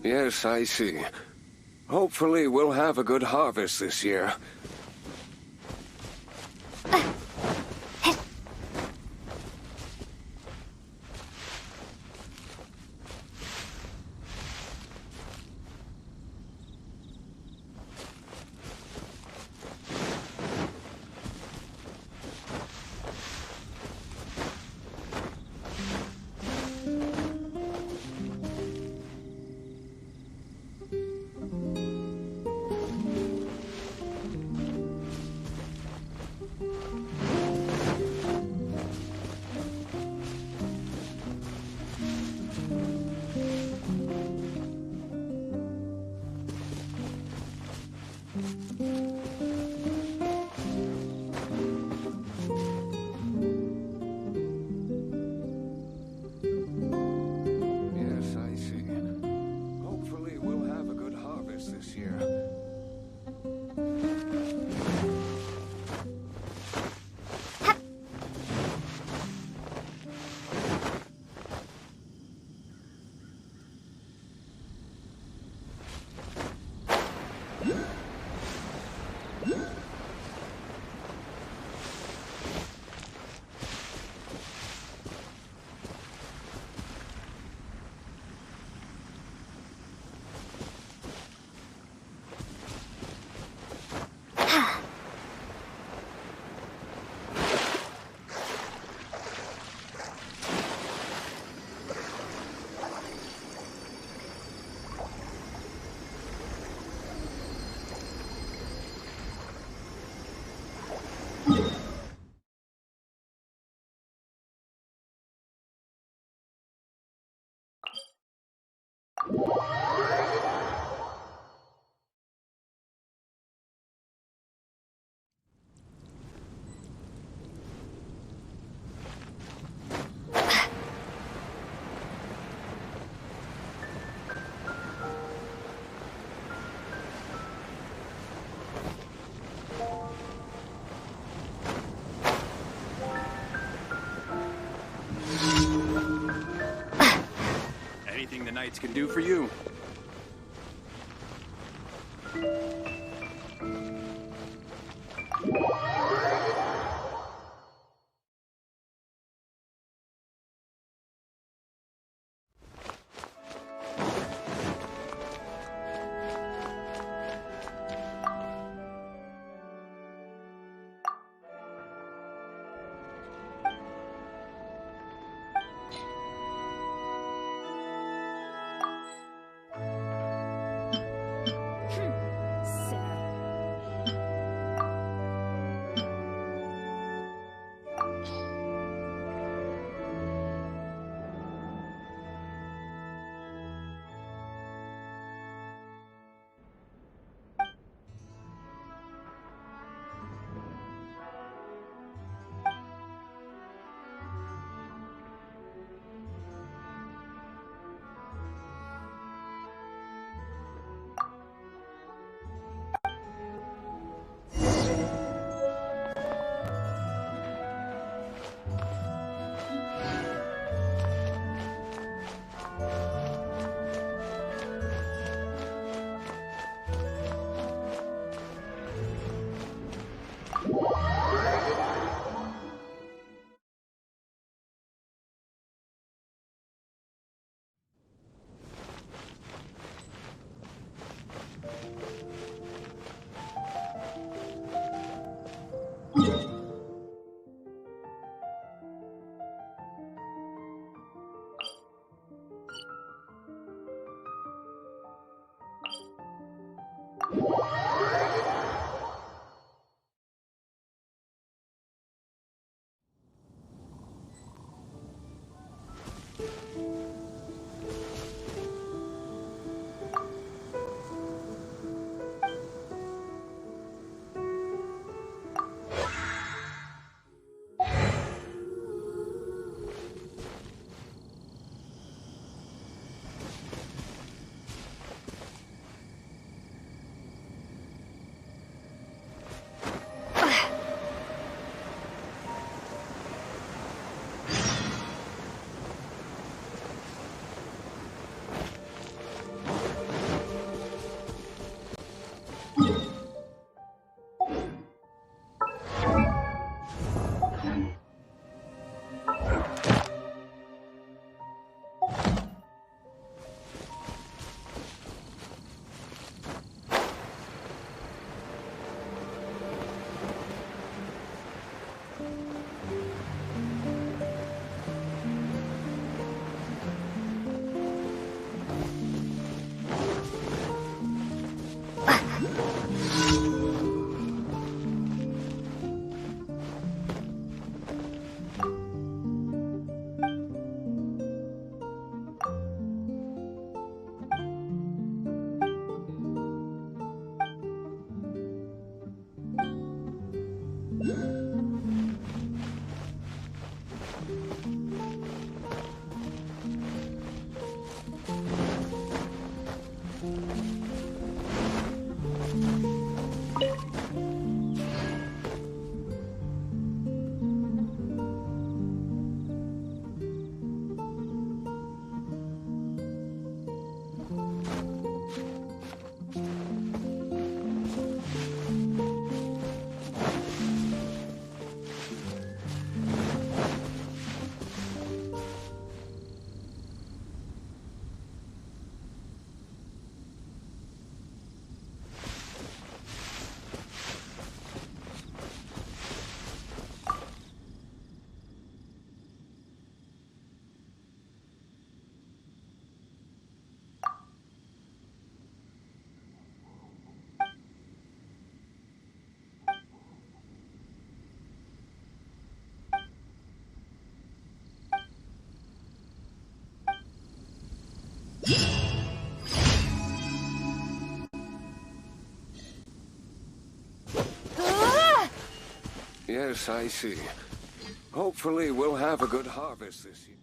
Yes, I see. Hopefully we'll have a good harvest this year. Anything the knights can do for you. yes, I see. Hopefully we'll have a good harvest this year.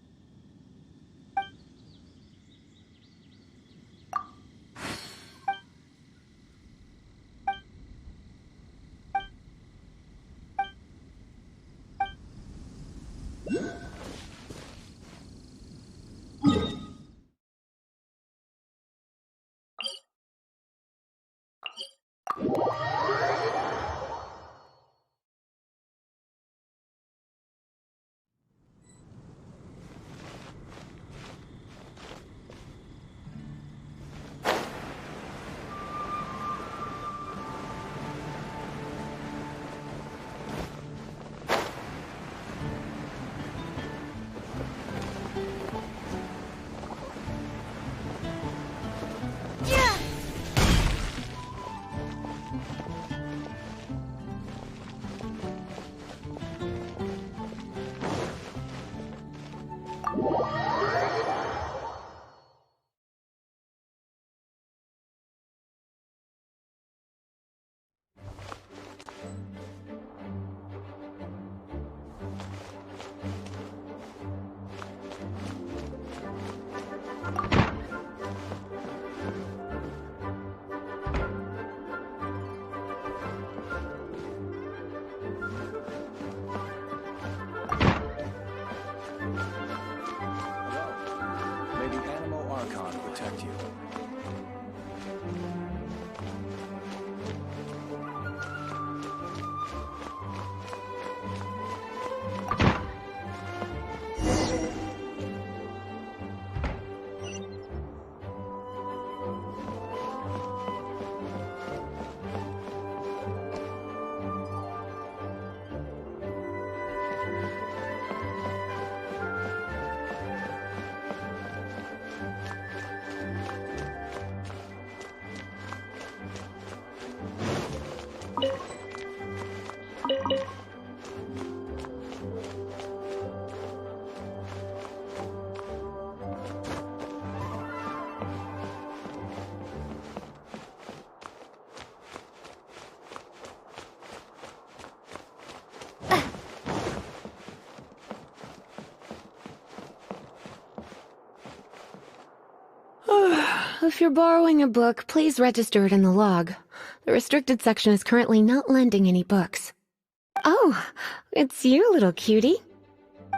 If you're borrowing a book, please register it in the log. The restricted section is currently not lending any books. Oh, it's you, little cutie.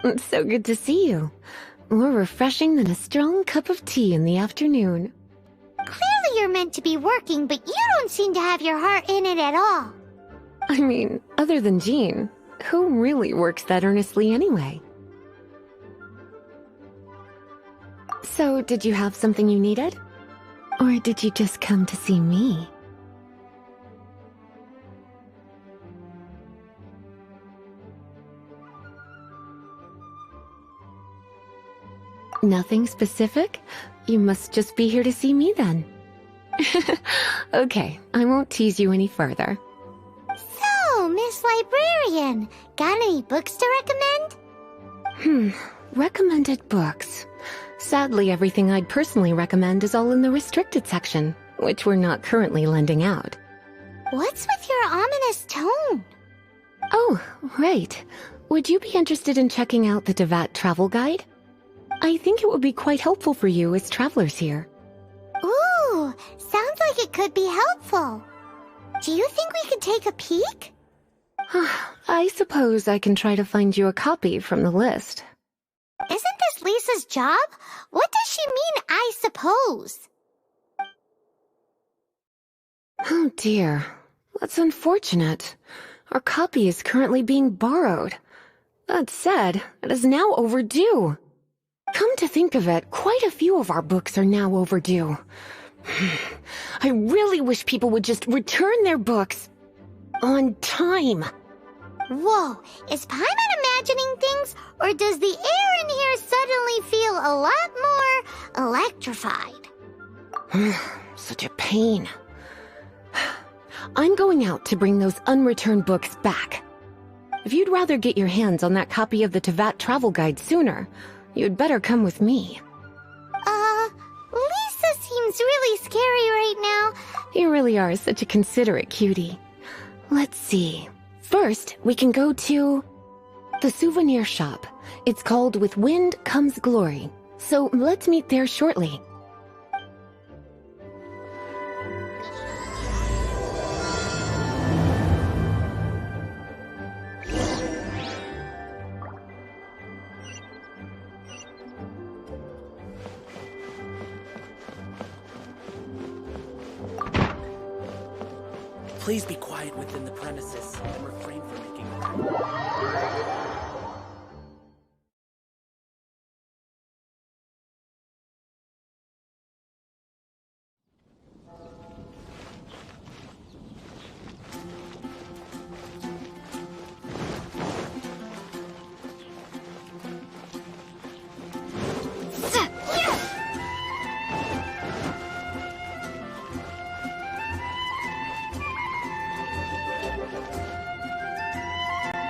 It's so good to see you. More refreshing than a strong cup of tea in the afternoon. Clearly you're meant to be working, but you don't seem to have your heart in it at all. I mean, other than Jean, who really works that earnestly anyway? So, did you have something you needed? Or did you just come to see me? Nothing specific? You must just be here to see me then. Okay, I won't tease you any further. So, Miss Librarian, got any books to recommend? Recommended books. Sadly, everything I'd personally recommend is all in the restricted section, which we're not currently lending out. What's with your ominous tone? Oh, right. Would you be interested in checking out the Devat travel guide? I think it would be quite helpful for you as travelers here. Ooh, sounds like it could be helpful. Do you think we could take a peek? I suppose I can try to find you a copy from the list. Isn't this Lisa's job? What does she mean, I suppose? Oh dear, that's unfortunate. Our copy is currently being borrowed. That said, it is now overdue. Come to think of it, quite a few of our books are now overdue. I really wish people would just return their books on time. Whoa, is Paimon imagining things, or does the air in here suddenly feel a lot more electrified? Such a pain. I'm going out to bring those unreturned books back. If you'd rather get your hands on that copy of the Tevat travel guide sooner, you'd better come with me. Lisa seems really scary right now. You really are such a considerate cutie. Let's see. First, we can go to the souvenir shop. It's called With Wind Comes Glory. So let's meet there shortly. Please be quiet within the premises and refrain from making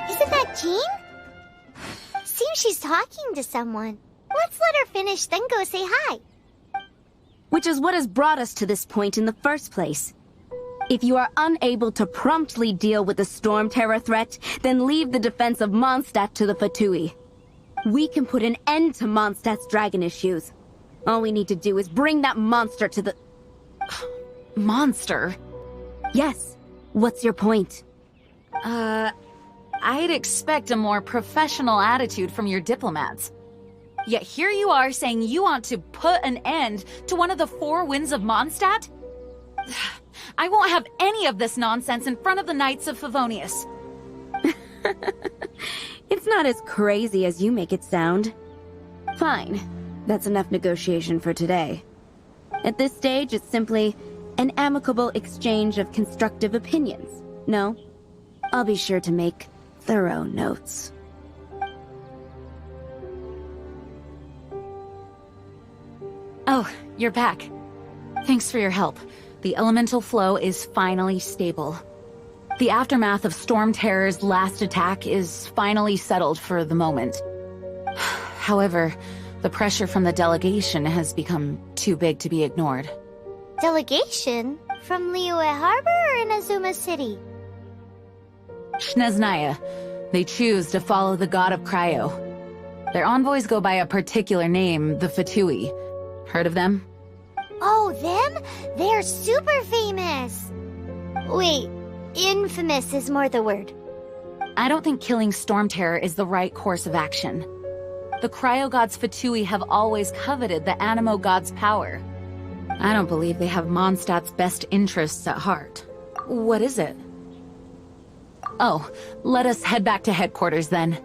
Isn't that Jean? Seems she's talking to someone. Let's let her finish, then go say hi. Which is what has brought us to this point in the first place. If you are unable to promptly deal with the Storm Terror threat, then leave the defense of Mondstadt to the Fatui. We can put an end to Mondstadt's dragon issues. All we need to do is bring that monster to the... Monster? Yes. What's your point? I'd expect a more professional attitude from your diplomats. Yet here you are saying you want to put an end to one of the four winds of Mondstadt? I won't have any of this nonsense in front of the Knights of Favonius. It's not as crazy as you make it sound. Fine. That's enough negotiation for today. At this stage, it's simply an amicable exchange of constructive opinions. No? I'll be sure to make thorough notes. Oh, you're back. Thanks for your help. The elemental flow is finally stable. The aftermath of Storm Terror's last attack is finally settled for the moment. However, the pressure from the delegation has become too big to be ignored. Delegation? From Liyue Harbor or Inazuma City? Snezhnaya. They choose to follow the god of Cryo. Their envoys go by a particular name, the Fatui. Heard of them? Oh, them? They're super famous! Wait, infamous is more the word. I don't think killing Storm Terror is the right course of action. The Cryo God's Fatui have always coveted the Animo God's power. I don't believe they have Mondstadt's best interests at heart. What is it? Oh, let us head back to headquarters then.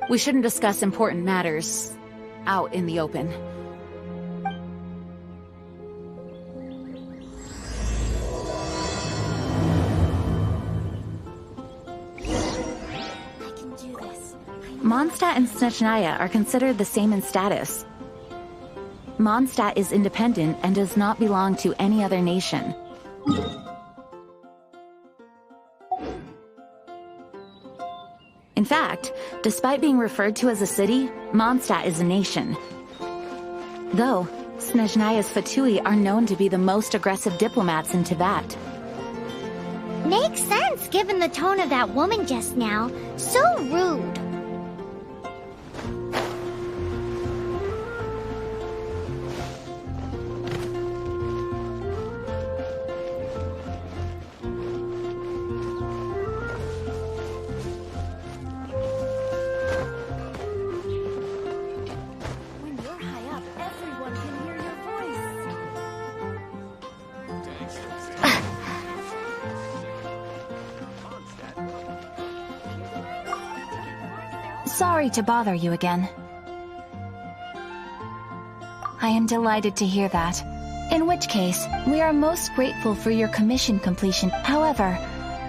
We shouldn't discuss important matters out in the open. Mondstadt and Snezhnaya are considered the same in status. Mondstadt is independent and does not belong to any other nation. In fact, despite being referred to as a city, Mondstadt is a nation. Though, Snezhnaya's Fatui are known to be the most aggressive diplomats in Teyvat. Makes sense given the tone of that woman just now. So rude. Sorry to bother you again. I am delighted to hear that. In which case, we are most grateful for your commission completion. However,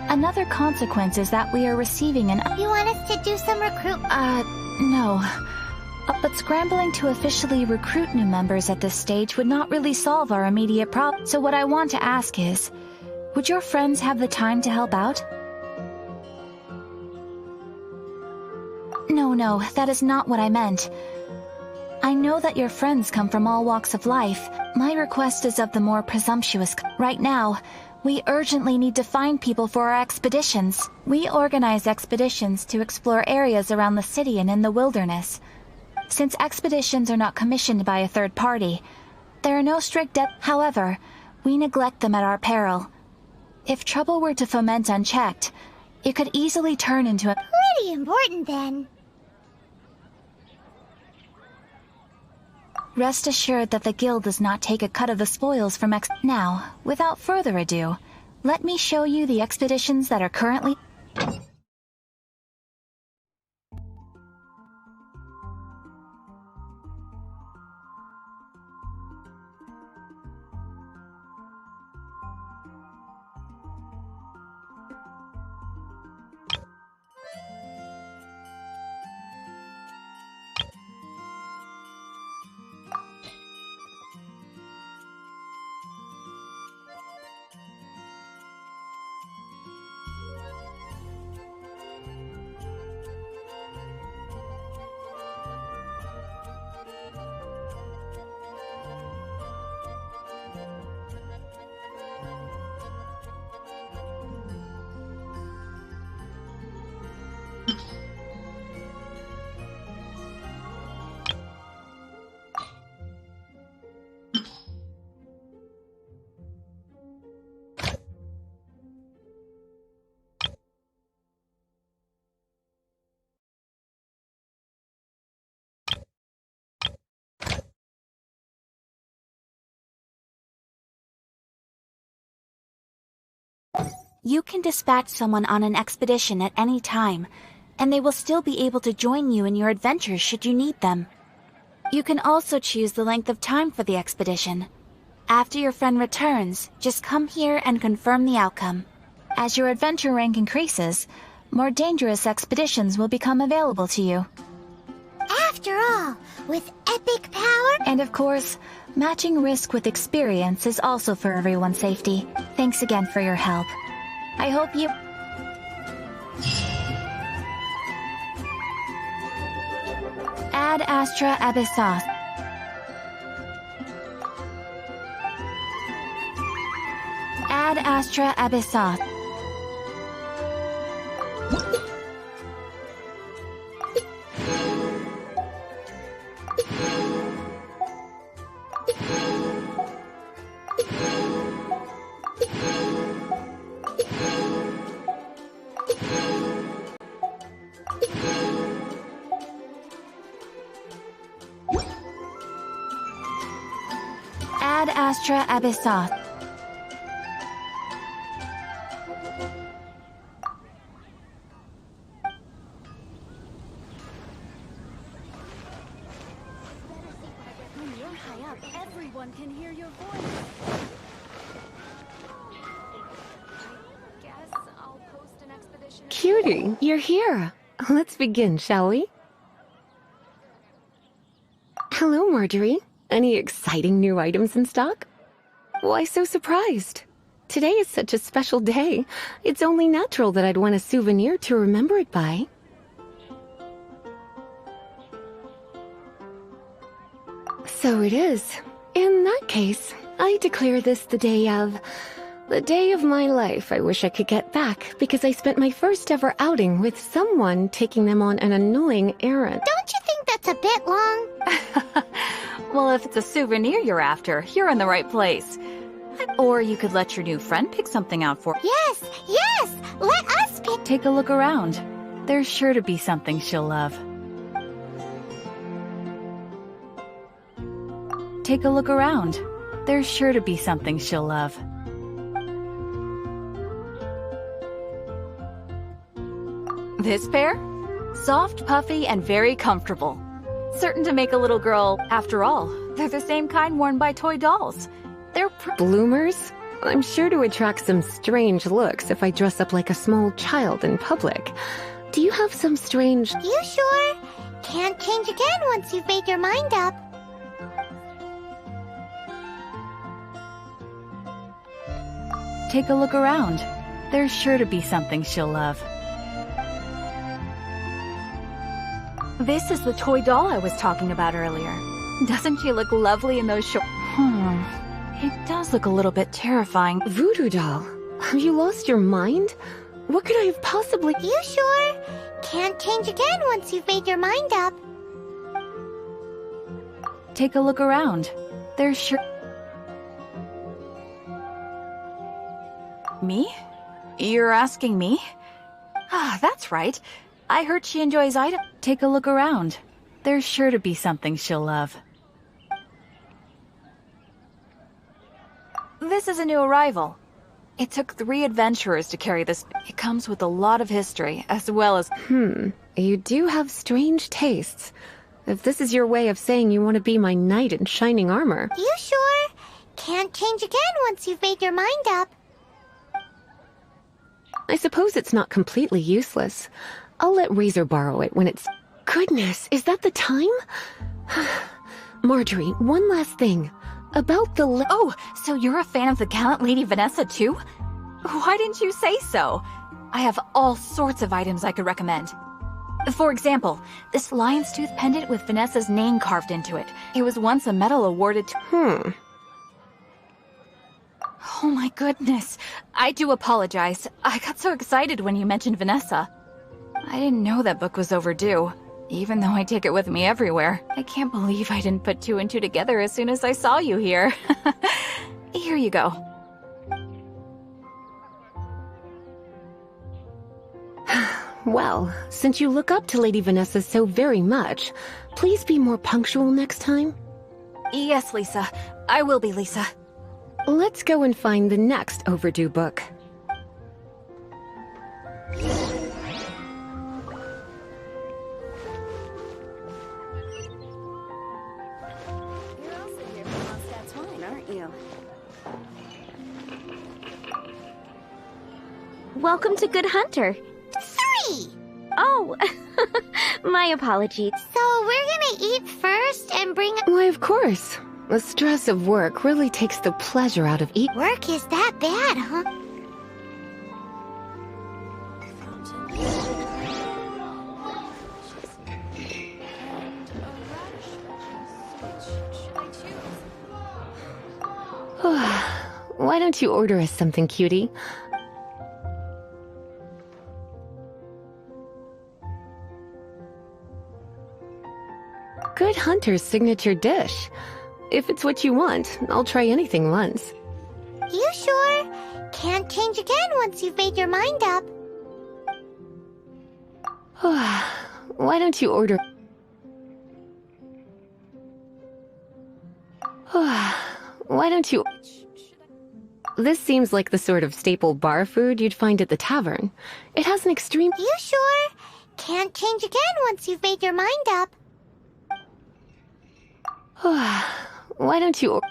another consequence is that we are receiving an... You want us to do some no. But scrambling to officially recruit new members at this stage would not really solve our immediate problem. So what I want to ask is, would your friends have the time to help out? No, that is not what I meant. I know that your friends come from all walks of life. My request is of the more presumptuous. Right now, We urgently need to find people for our expeditions. We organize expeditions to explore areas around the city and in the wilderness. Since expeditions are not commissioned by a third party, there are no strict however, we neglect them at our peril. If trouble were to foment unchecked, it could easily turn into a— Pretty important then. Rest assured that the guild does not take a cut of the spoils from Now, without further ado, let me show you the expeditions that are currently— You can dispatch someone on an expedition at any time, and they will still be able to join you in your adventures should you need them. You can also choose the length of time for the expedition. After your friend returns, just come here and confirm the outcome. As your adventure rank increases, more dangerous expeditions will become available to you. After all, with epic power... And of course, matching risk with experience is also for everyone's safety. Thanks again for your help. I hope you... Ad Astra Abyssos. Ad Astra Abyssos. Ad Astra Abyssos. When you're high up, everyone can hear your voice. Guess I'll post an expedition. Cutie, you're here. Let's begin, shall we? Hello, Marjorie. Any exciting new items in stock? Why so surprised? Today is such a special day. It's only natural that I'd want a souvenir to remember it by. So it is. In that case, I declare this the day of my life I wish I could get back, because I spent my first ever outing with someone taking them on an annoying errand. Don't you think that's a bit long? Well, if it's a souvenir you're after, you're in the right place. Or you could let your new friend pick something out for— Yes, yes! Let us pick— Take a look around. There's sure to be something she'll love. Take a look around. There's sure to be something she'll love. This pair? Soft, puffy, and very comfortable. Certain to make a little girl— After all, they're the same kind worn by toy dolls. They're Bloomers? I'm sure to attract some strange looks if I dress up like a small child in public. Do you have some strange— You sure? Can't change again once you've made your mind up. Take a look around. There's sure to be something she'll love. This is the toy doll I was talking about earlier. Doesn't she look lovely in those short— It does look a little bit terrifying. Voodoo doll, have you lost your mind? What could I have possibly... You sure? Can't change again once you've made your mind up. Take a look around. There's sure... Me? You're asking me? Ah, that's right. I heard she enjoys items. Take a look around. There's sure to be something she'll love. This is a new arrival. It took 3 adventurers to carry this. It comes with a lot of history, as well as... You do have strange tastes. If this is your way of saying you want to be my knight in shining armor... You sure? Can't change again once you've made your mind up. I suppose it's not completely useless. I'll let Razor borrow it when it's... Goodness, is that the time? Marjorie, one last thing. About the... Oh, so you're a fan of the gallant Lady Vanessa too? Why didn't you say so? I have all sorts of items I could recommend. For example, this lion's tooth pendant with Vanessa's name carved into it. It was once a medal awarded to... Oh my goodness. I do apologize. I got so excited when you mentioned Vanessa. I didn't know that book was overdue, even though I take it with me everywhere. I can't believe I didn't put 2 and 2 together as soon as I saw you here. Here you go. Well, since you look up to Lady Vanessa so very much, please be more punctual next time. Yes, Lisa. I will be, Lisa. Let's go and find the next overdue book. You're also here for Mondstadt's wine, aren't you? Welcome to Good Hunter. 3! Oh, my apologies. So we're gonna eat first and bring... Why, of course. The stress of work really takes the pleasure out of eating. Work is that bad, huh? Why don't you order us something, cutie? Good Hunter's signature dish. If it's what you want, I'll try anything once. You sure? Can't change again once you've made your mind up. Why don't you order... Why don't you... This seems like the sort of staple bar food you'd find at the tavern. It has an extreme... You sure? Can't change again once you've made your mind up. Why don't you...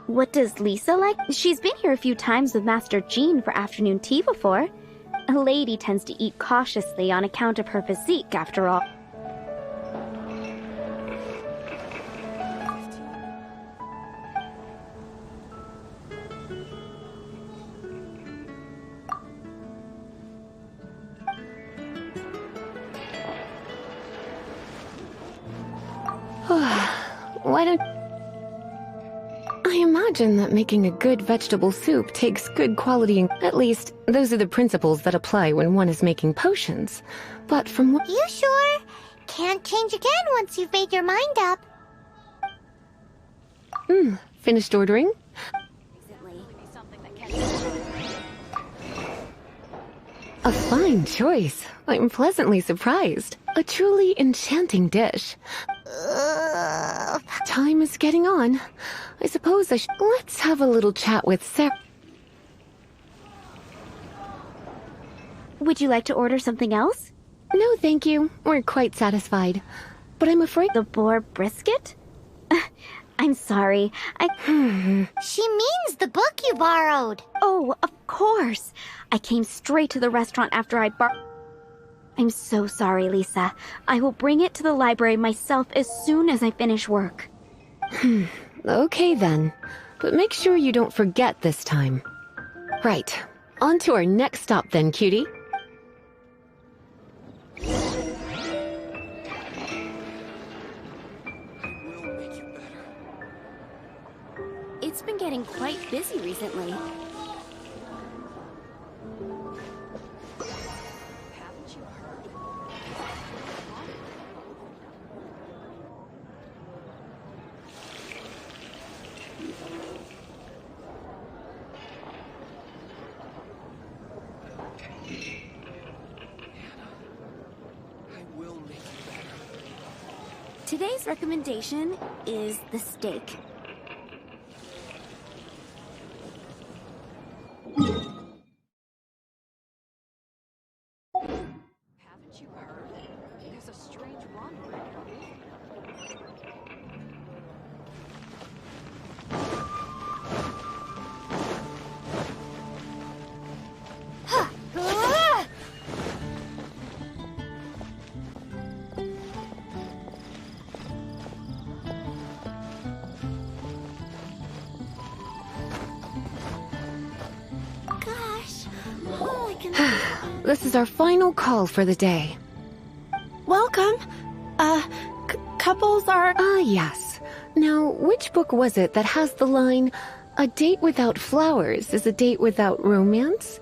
What does Lisa like? She's been here a few times with Master Jean for afternoon tea before. A lady tends to eat cautiously on account of her physique, after all. Why don't... I imagine that making a good vegetable soup takes good quality. At least, those are the principles that apply when one is making potions. But from what... You sure? Can't change again once you've made your mind up. Finished ordering? A fine choice. I'm pleasantly surprised. A truly enchanting dish. Time is getting on. I suppose I should... Let's have a little chat with Sarah. Would you like to order something else? No, thank you. We're quite satisfied. But I'm afraid... The boar brisket? I'm sorry. She means the book you borrowed. Oh, of course. I came straight to the restaurant after I'm so sorry, Lisa. I will bring it to the library myself as soon as I finish work. Okay then. But make sure you don't forget this time. Right. On to our next stop then, cutie. It's been getting quite busy recently. Today's recommendation is the steak. Haven't you heard? There's a strange wanderer here. Gosh, all I can This is our final call for the day. Welcome. Couples are... Ah, yes. Now, which book was it that has the line, "A date without flowers is a date without romance"?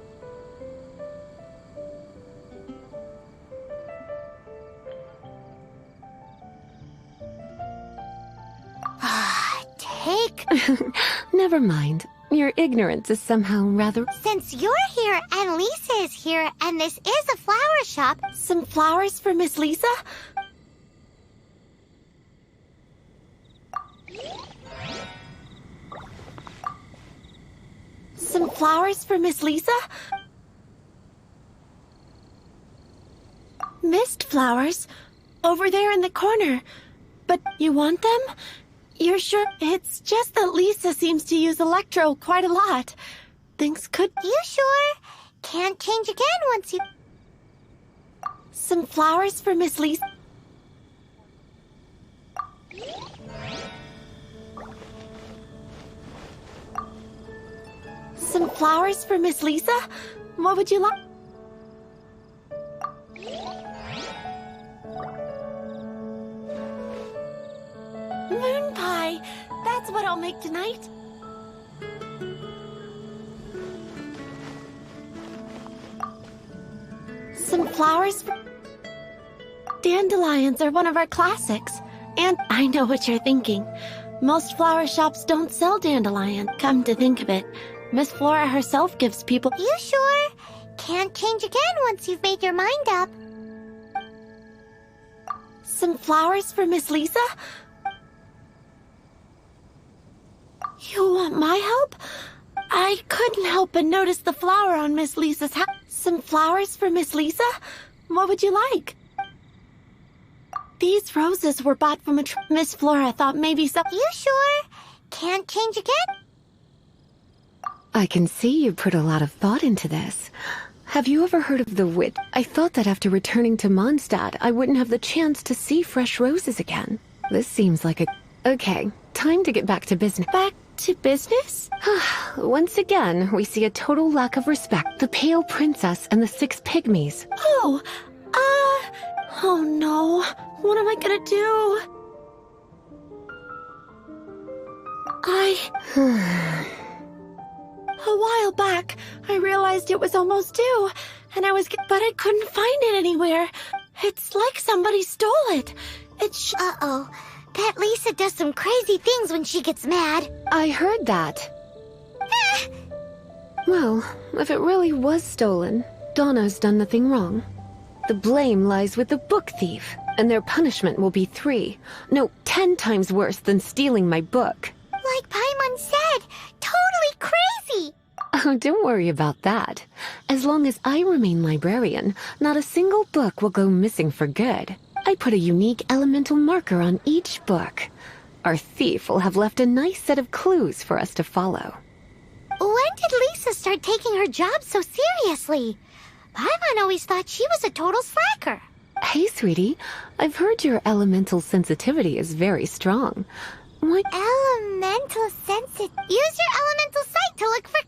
take. Never mind. Your ignorance is somehow rather... Since you're here and Lisa is here and this is a flower shop, Some flowers for Miss Lisa? Some flowers for Miss Lisa? Mist flowers? Over there in the corner. But you want them? You're sure? It's just that Lisa seems to use Electro quite a lot. Things could... you sure? Can't change again once you... Some flowers for Miss Lisa? Some flowers for Miss Lisa? What would you like? Moon pie! That's what I'll make tonight. Some flowers for... Dandelions are one of our classics. And I know what you're thinking. Most flower shops don't sell dandelion. Come to think of it, Miss Flora herself gives people... You sure? Can't change again once you've made your mind up. Some flowers for Miss Lisa? You want my help? I couldn't help but notice the flower on Miss Lisa's hat. Some flowers for Miss Lisa? What would you like? These roses were bought from a Miss Flora thought maybe some... You sure? Can't change again? I can see you put a lot of thought into this. Have you ever heard of the witch? I thought that after returning to Mondstadt, I wouldn't have the chance to see fresh roses again. This seems like a... Okay, time to get back to business. Back to business? Once again, we see a total lack of respect. The Pale Princess and the 6 Pygmies. Oh no. What am I gonna do? A while back, I realized it was almost due, and but I couldn't find it anywhere. It's like somebody stole it. Uh-oh. Bet Lisa does some crazy things when she gets mad. I heard that. Well, if it really was stolen, Donna's done nothing wrong. The blame lies with the book thief, and their punishment will be 10 times worse than stealing my book. Like Paimon said, totally crazy. Oh, don't worry about that. As long as I remain librarian, not a single book will go missing for good. I put a unique elemental marker on each book. Our thief will have left a nice set of clues for us to follow. When did Lisa start taking her job so seriously? Paimon always thought she was a total slacker. Hey, sweetie, I've heard your elemental sensitivity is very strong. What? Elemental sensitive. Use your elemental sight to look for...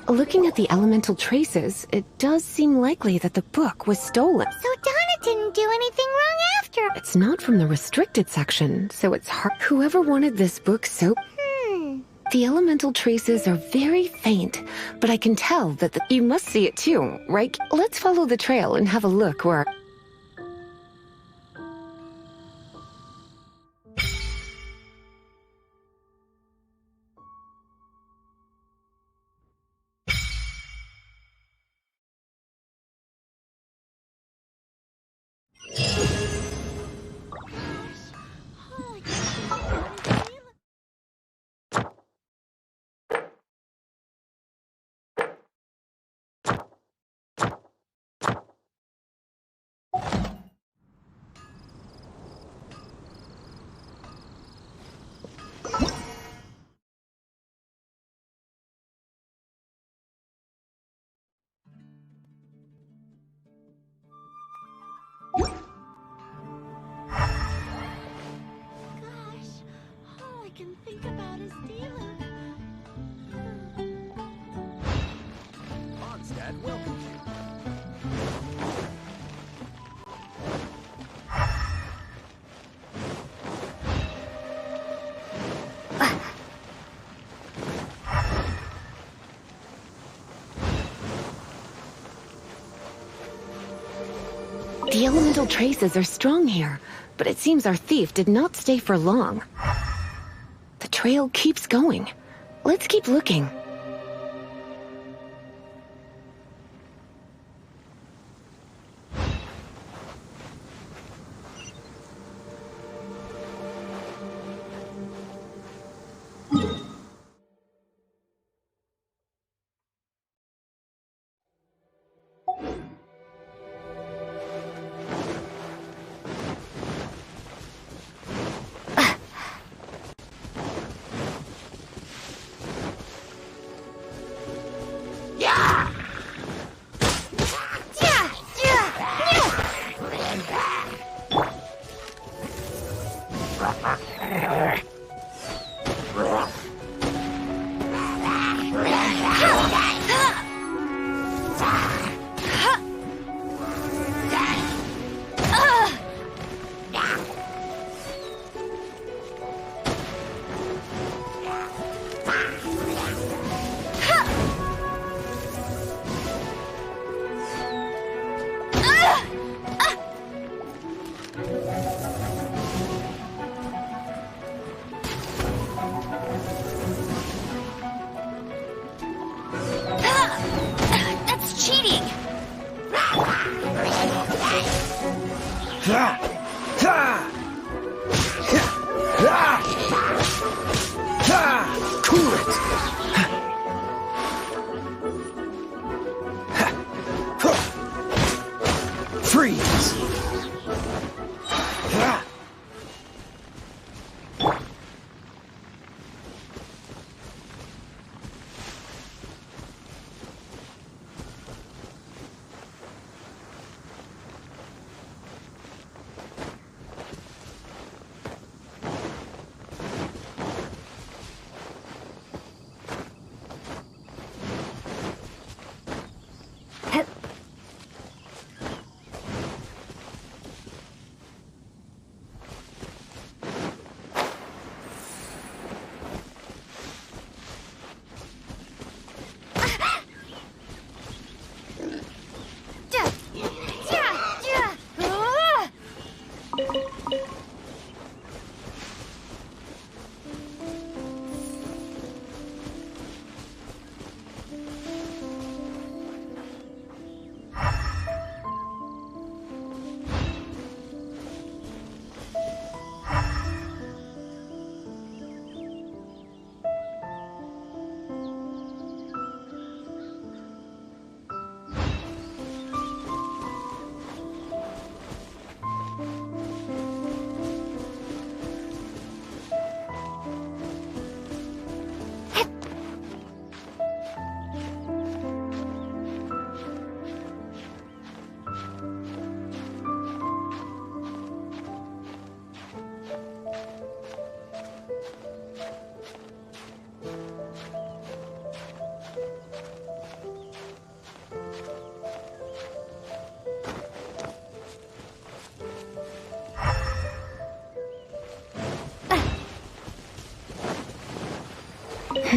Looking at the elemental traces, it does seem likely that the book was stolen. So Donna didn't do anything wrong after. It's not from the restricted section, so it's hard. Whoever wanted this book so... The elemental traces are very faint, but I can tell that you must see it too, right? Let's follow the trail and have a look where... Can think about his dealer. Mondstadt welcomes you. The elemental traces are strong here, but it seems our thief did not stay for long. The trail keeps going. Let's keep looking.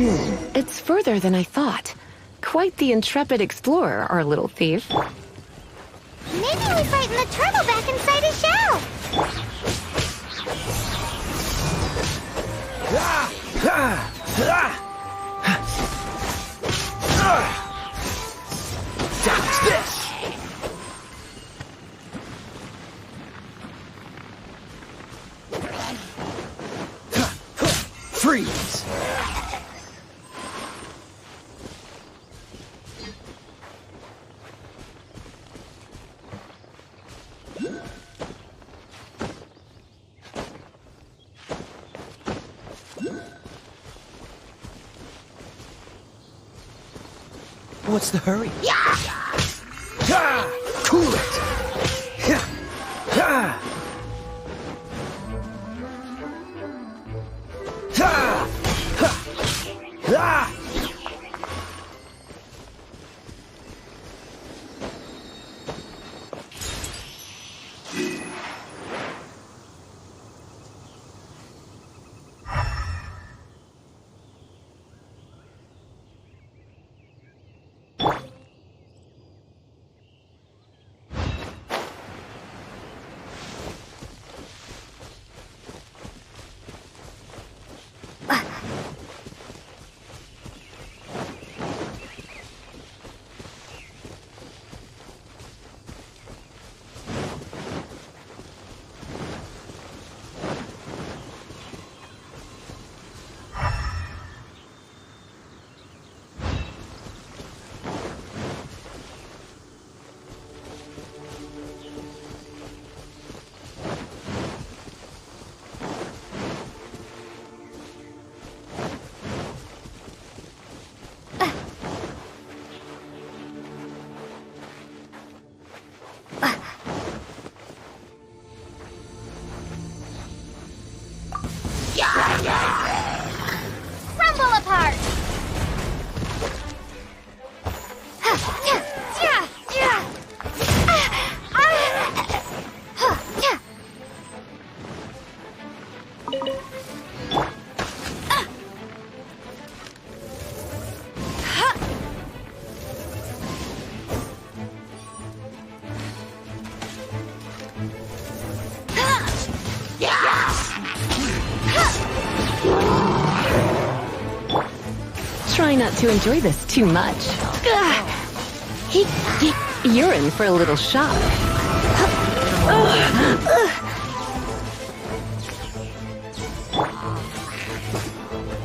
It's further than I thought. Quite the intrepid explorer, our little thief. Maybe we frighten the turtle back inside his shell. Dodge this! Freeze! What's the hurry? Cool it! Crumble apart! Try not to enjoy this too much. You're in for a little shock.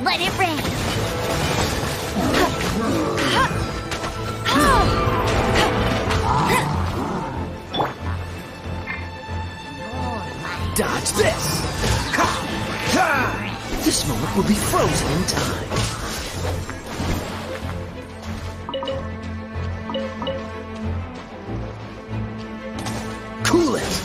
Let it rain! Dodge this! This moment will be frozen in time. Cool it!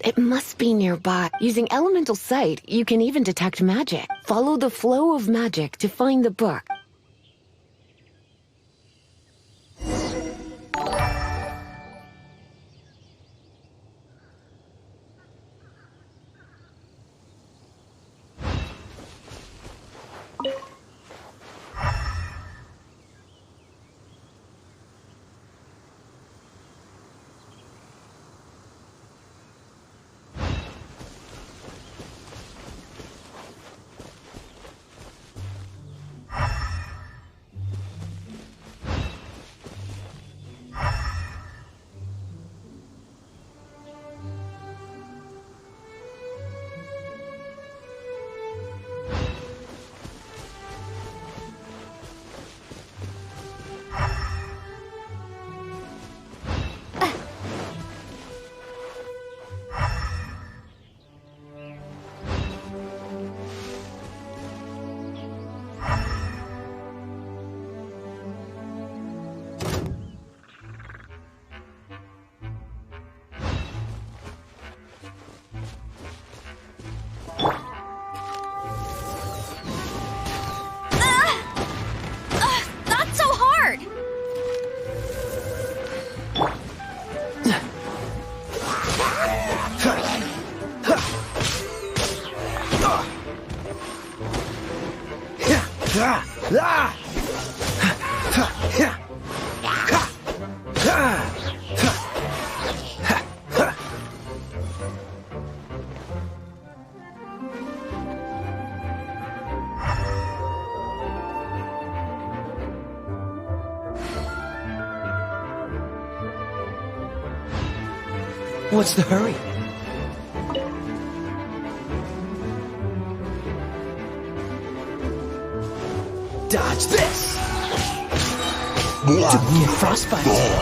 It must be nearby. Using elemental sight, you can even detect magic. Follow the flow of magic to find the book. What's the hurry? Dodge this! Don't get frostbite!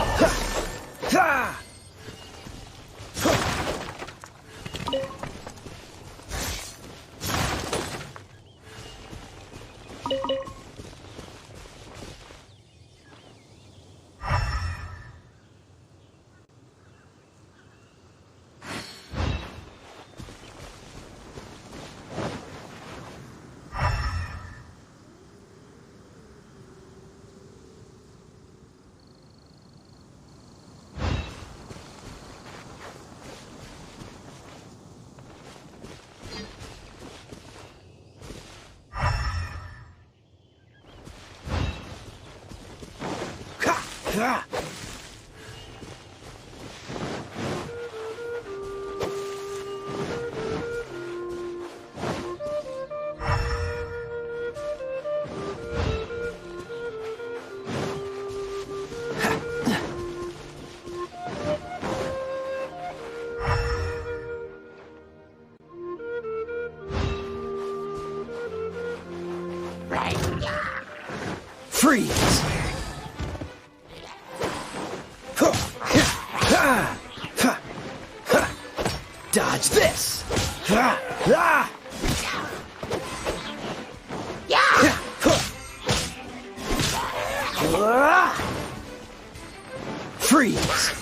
Freeze! Dodge this! Freeze!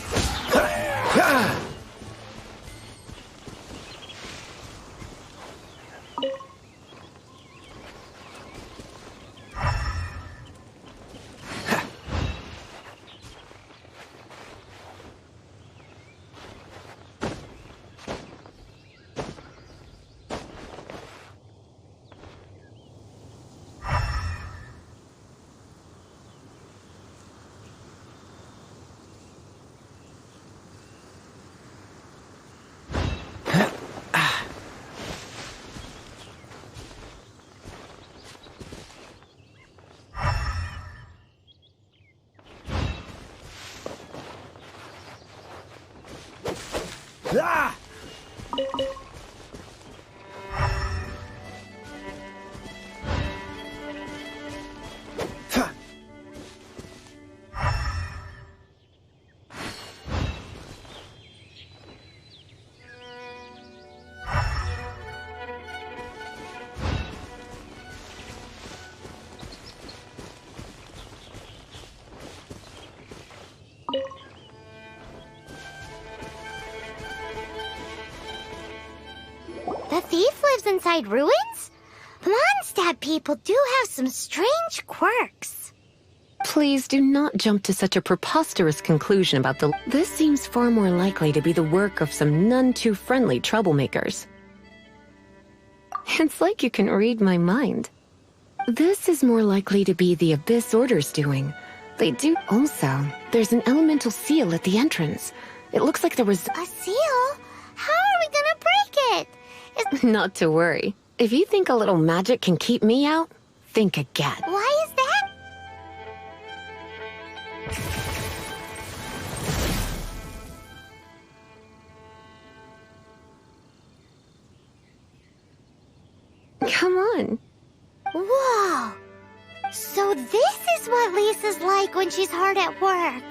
Ah! The thief lives inside ruins? Mondstadt people do have some strange quirks. Please do not jump to such a preposterous conclusion about the... This seems far more likely to be the work of some none-too-friendly troublemakers. It's like you can read my mind. This is more likely to be the Abyss Order's doing. They do... Also, there's an elemental seal at the entrance. It looks like there was... A seal? How are we gonna break it? Not to worry. If you think a little magic can keep me out, think again. Why is that? Come on. Whoa! So this is what Lisa's like when she's hard at work.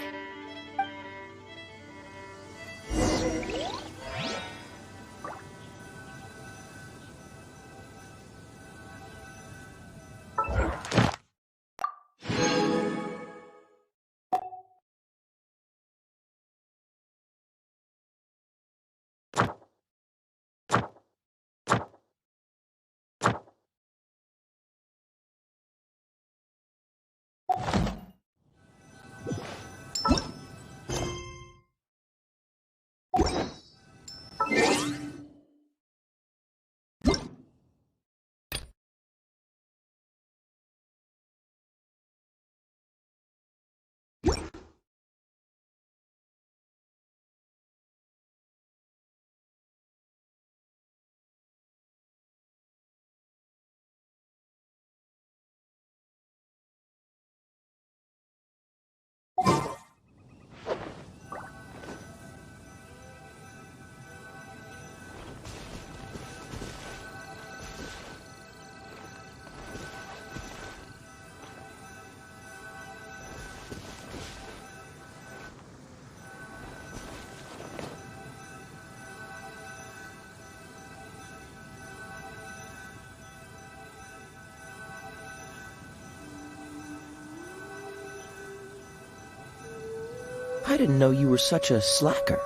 I didn't know you were such a slacker.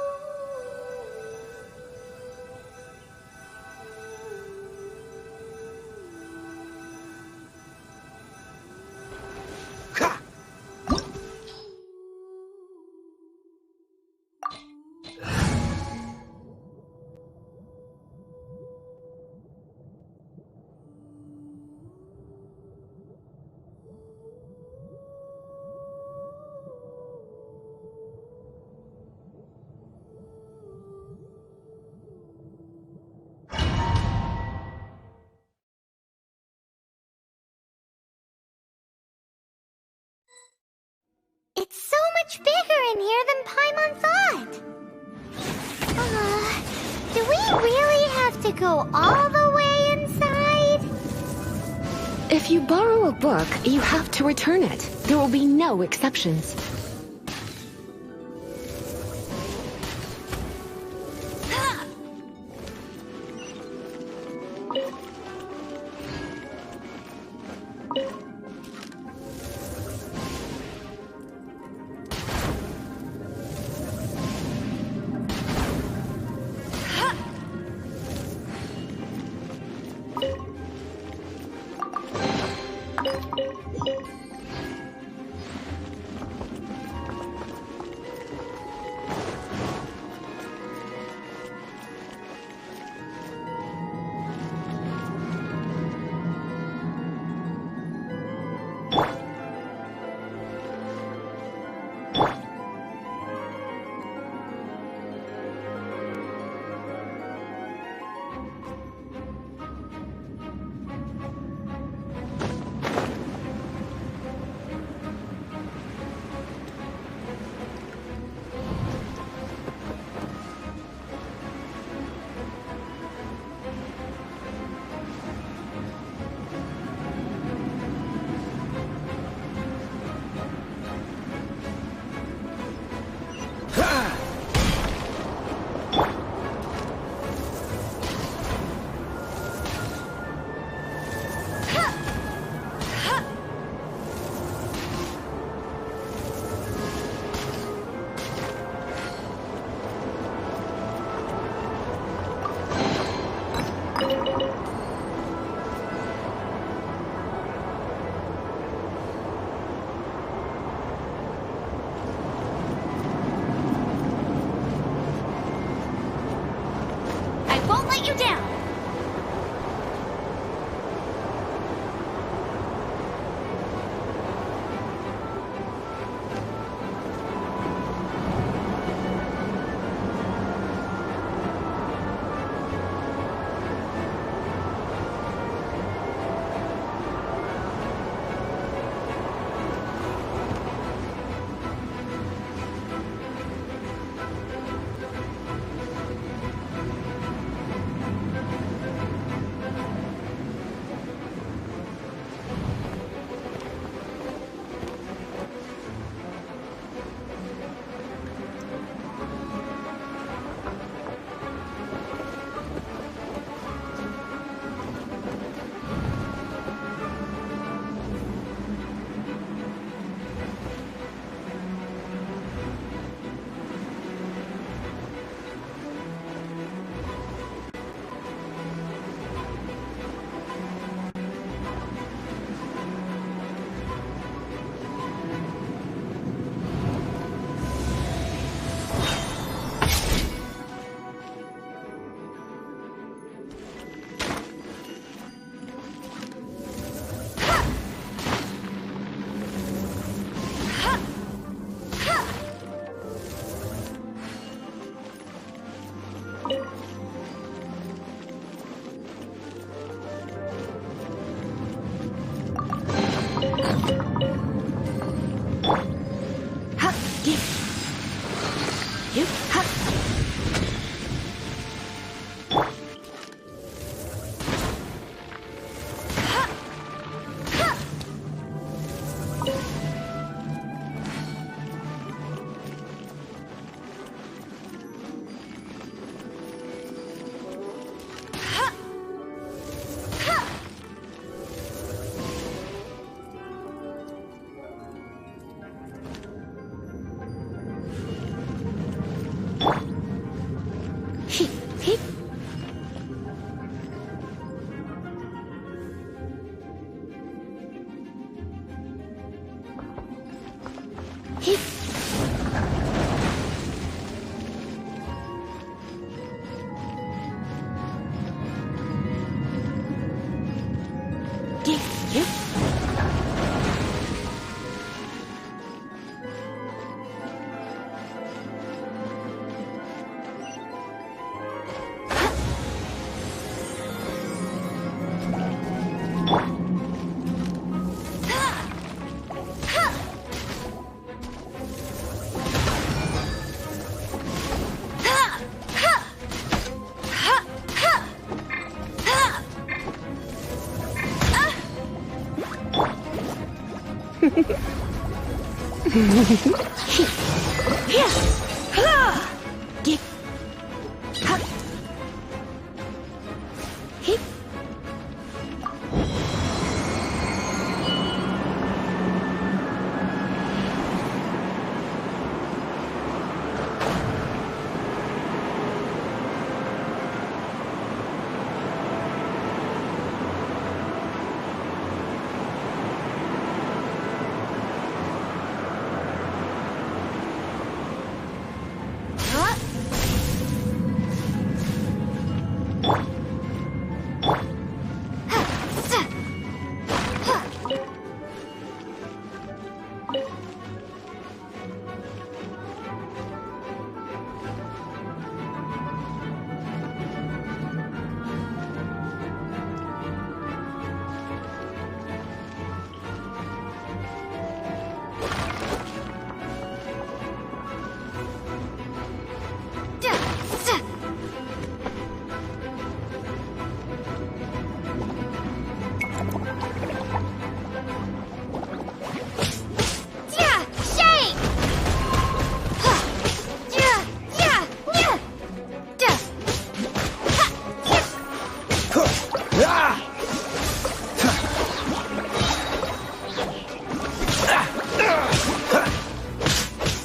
It's so much bigger in here than Paimon thought. Do we really have to go all the way inside? If you borrow a book, you have to return it. There will be no exceptions.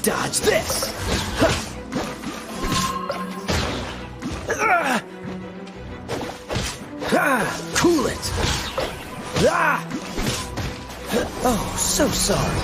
Dodge this! Cool it! Oh, so sorry.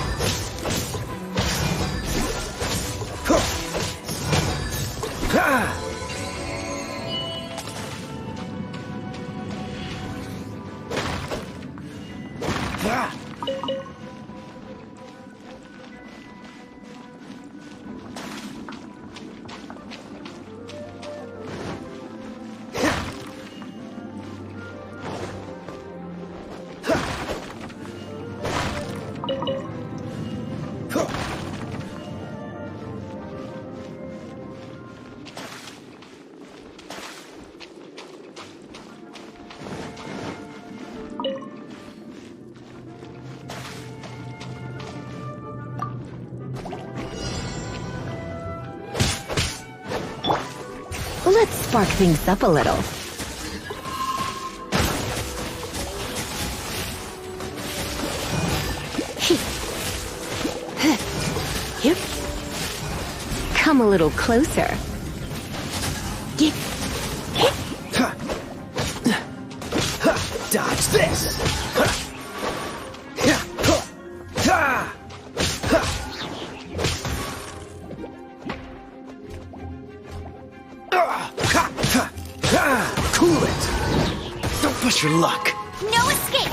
Let's spark things up a little. Come a little closer. Dodge this! Cool it! Don't push your luck! No escape!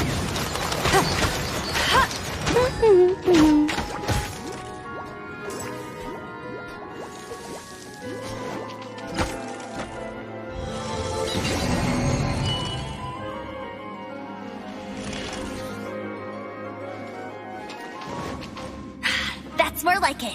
That's more like it.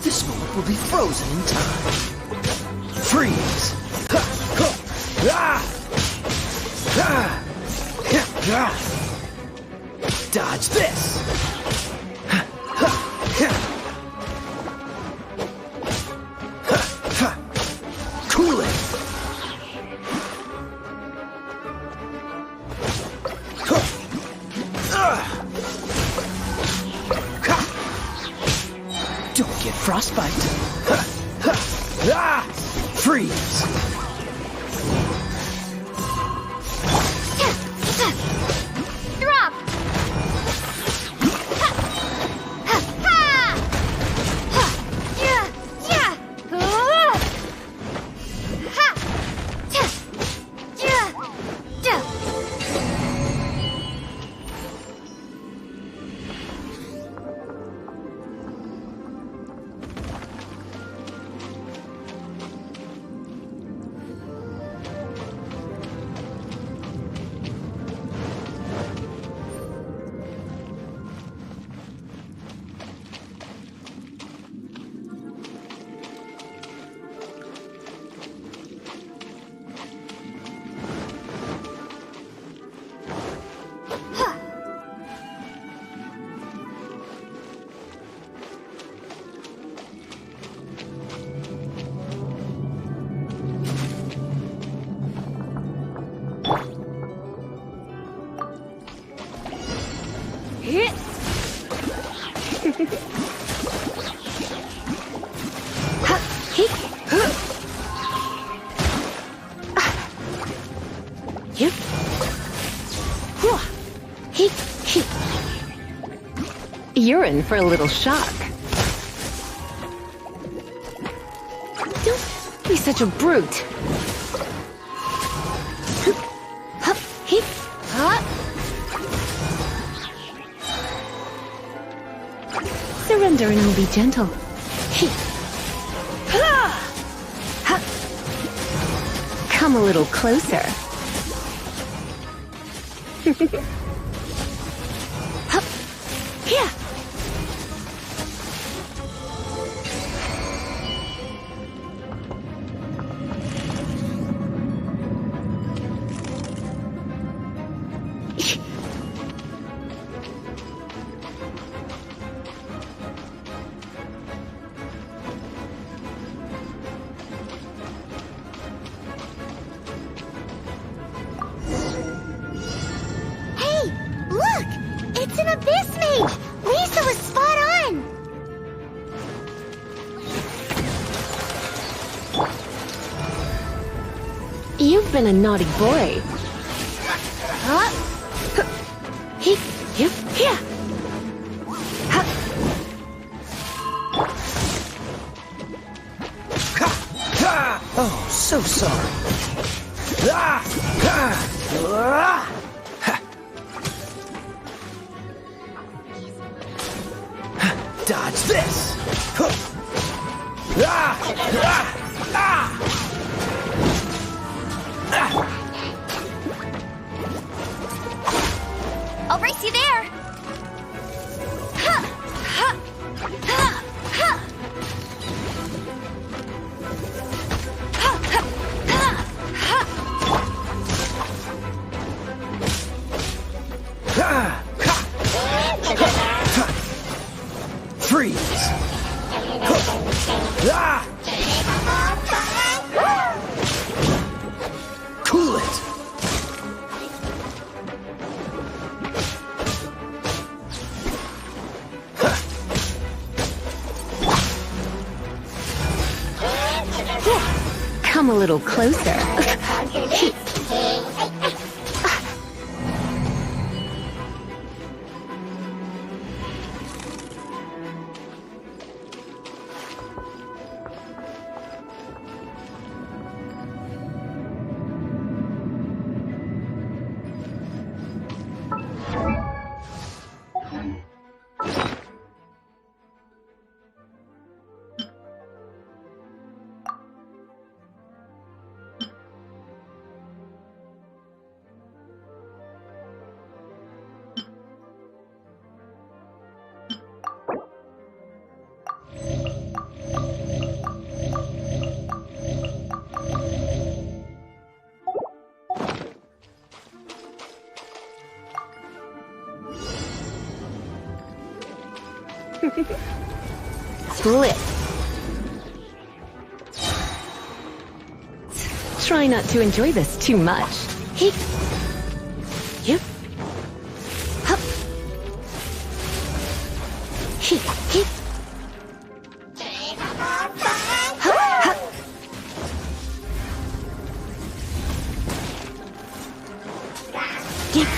This moment will be frozen in time. Freeze! Dodge this! Cool it! Don't get frostbite! Freeze! Drop! You're in for a little shock. Don't be such a brute. Surrender and I'll be gentle. Come a little closer. You've been a naughty boy. Oh, so sorry. Dodge this! I'll race you there! Freeze! Cool it! Come a little closer. Flip. Try not to enjoy this too much. Hip. Yep. Hup. Hip. Hip. Hup. Hup. Yep.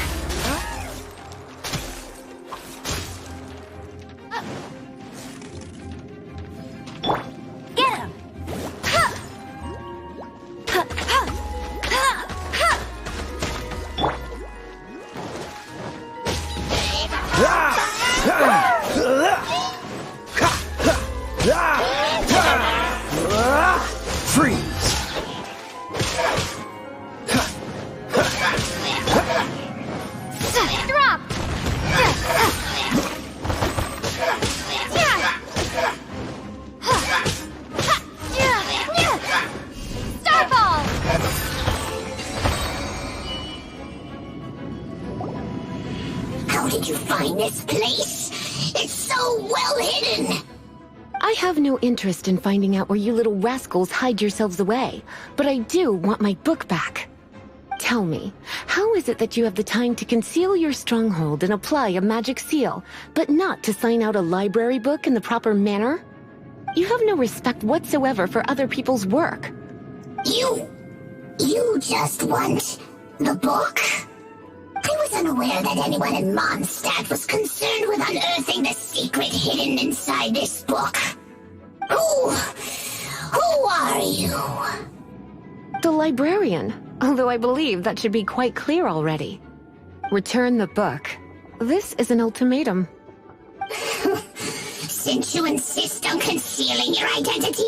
Get him! Freeze! Drop! Starball! How did you find this place? It's so well hidden! I have no interest in finding out where you little rascals hide yourselves away, but I do want my book back. Tell me, how is it that you have the time to conceal your stronghold and apply a magic seal, but not to sign out a library book in the proper manner? You have no respect whatsoever for other people's work. You just want the book? I was unaware that anyone in Mondstadt was concerned with unearthing the secret hidden inside this book. Who are you? The librarian, although I believe that should be quite clear already. Return the book. This is an ultimatum. Since you insist on concealing your identity,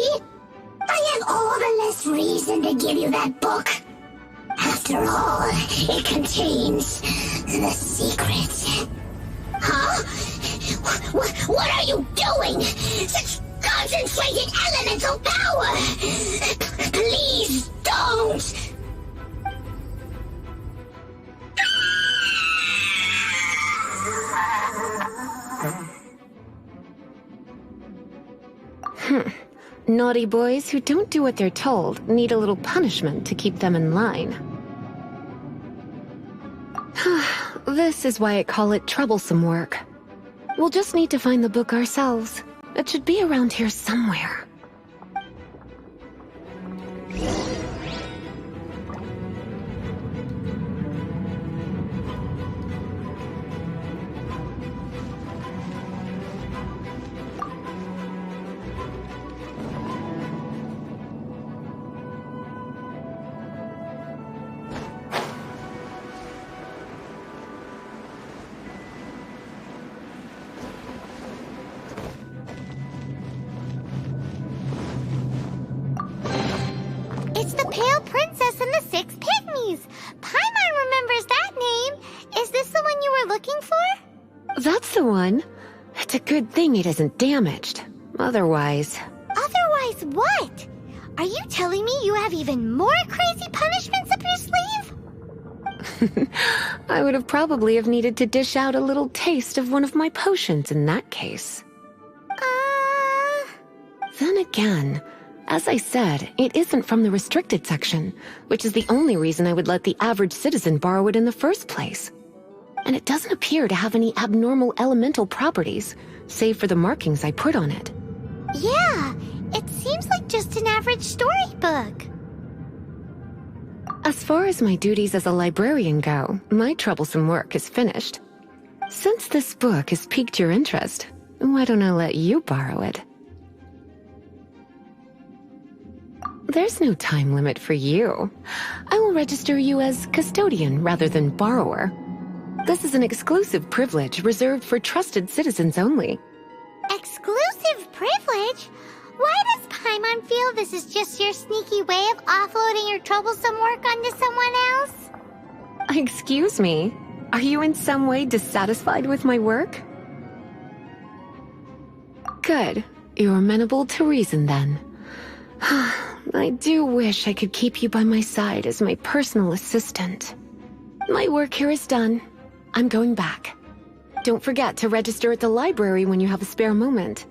I have all the less reason to give you that book. After all, it contains the secret. Huh? What are you doing? Such concentrated elemental power! Please don't! Naughty boys who don't do what they're told need a little punishment to keep them in line. This is why I call it troublesome work. We'll just need to find the book ourselves. It should be around here somewhere. It's the Pale Princess and the Six Pygmies. Paimon remembers that name. Is this the one you were looking for? That's the one. It's a good thing it isn't damaged. Otherwise... Otherwise what? Are you telling me you have even more crazy punishments up your sleeve? I would have probably have needed to dish out a little taste of one of my potions in that case. Then again, as I said, it isn't from the restricted section, which is the only reason I would let the average citizen borrow it in the first place. And it doesn't appear to have any abnormal elemental properties, save for the markings I put on it. Yeah, it seems like just an average storybook. As far as my duties as a librarian go, my troublesome work is finished. Since this book has piqued your interest, why don't I let you borrow it? There's no time limit for you. I will register you as custodian rather than borrower. This is an exclusive privilege reserved for trusted citizens only. Exclusive privilege? Why does Paimon feel this is just your sneaky way of offloading your troublesome work onto someone else? Excuse me, are you in some way dissatisfied with my work? Good, you're amenable to reason then. I do wish I could keep you by my side as my personal assistant. My work here is done. I'm going back. Don't forget to register at the library when you have a spare moment.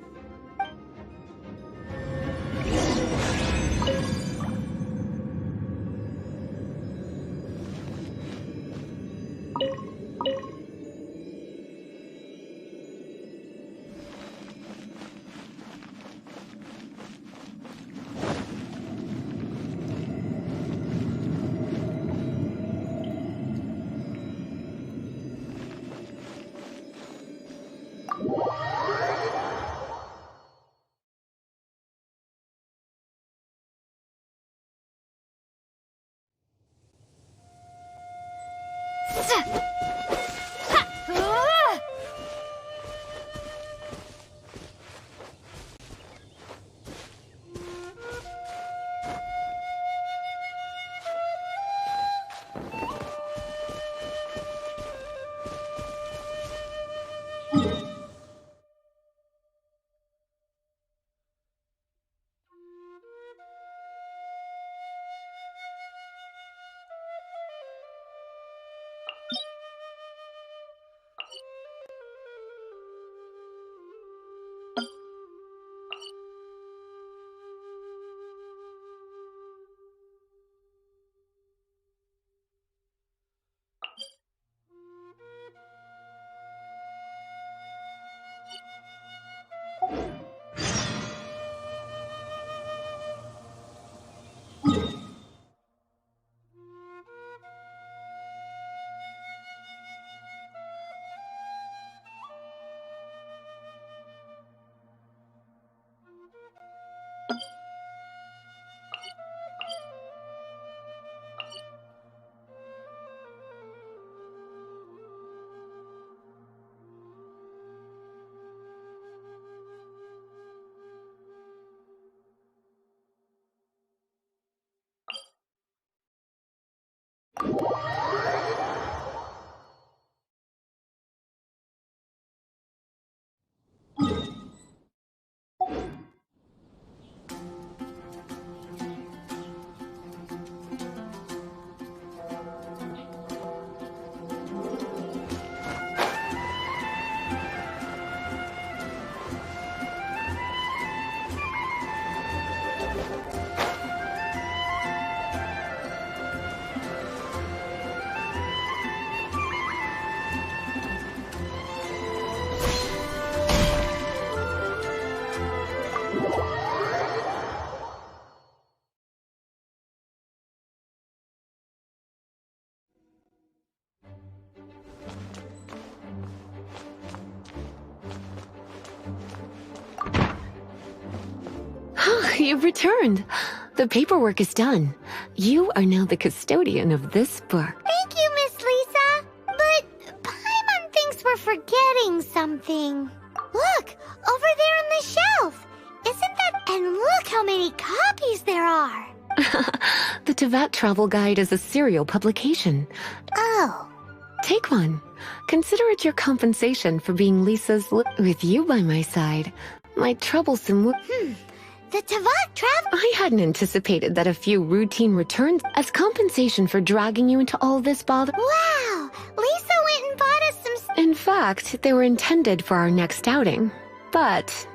You've returned. The paperwork is done. You are now the custodian of this book. Thank you, Miss Lisa. But Paimon thinks we're forgetting something. Look, over there on the shelf. Isn't that... And look how many copies there are. The Teyvat Travel Guide is a serial publication. Oh. Take one. Consider it your compensation for being Lisa's with you by my side. My troublesome The Teyvat Travel... I hadn't anticipated that a few routine returns as compensation for dragging you into all this bother. Wow! Lisa went and bought us some... In fact, they were intended for our next outing. But...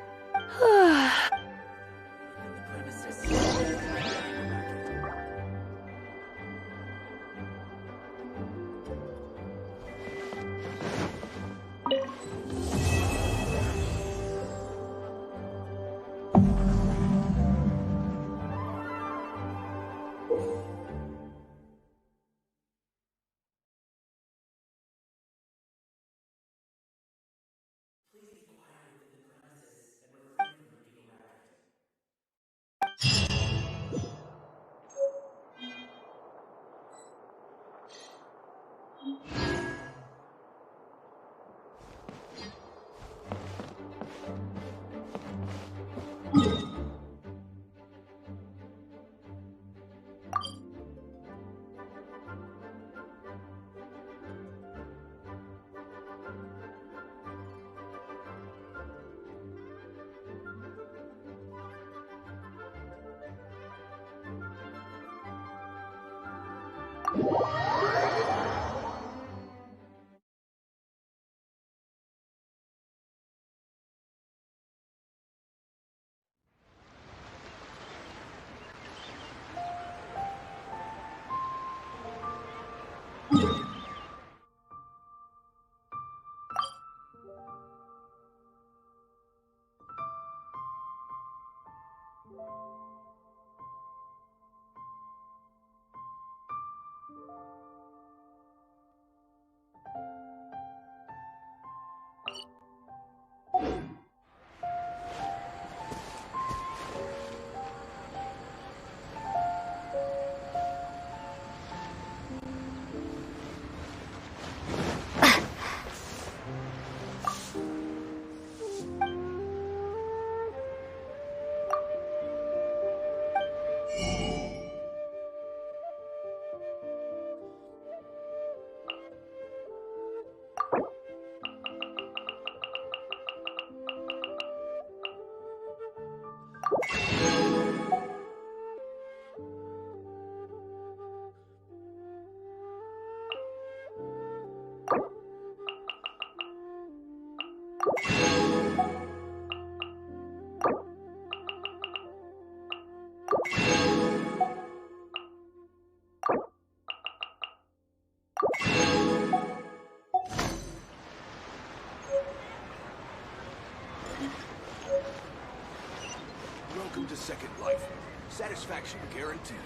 Welcome to Second Life. Satisfaction guaranteed.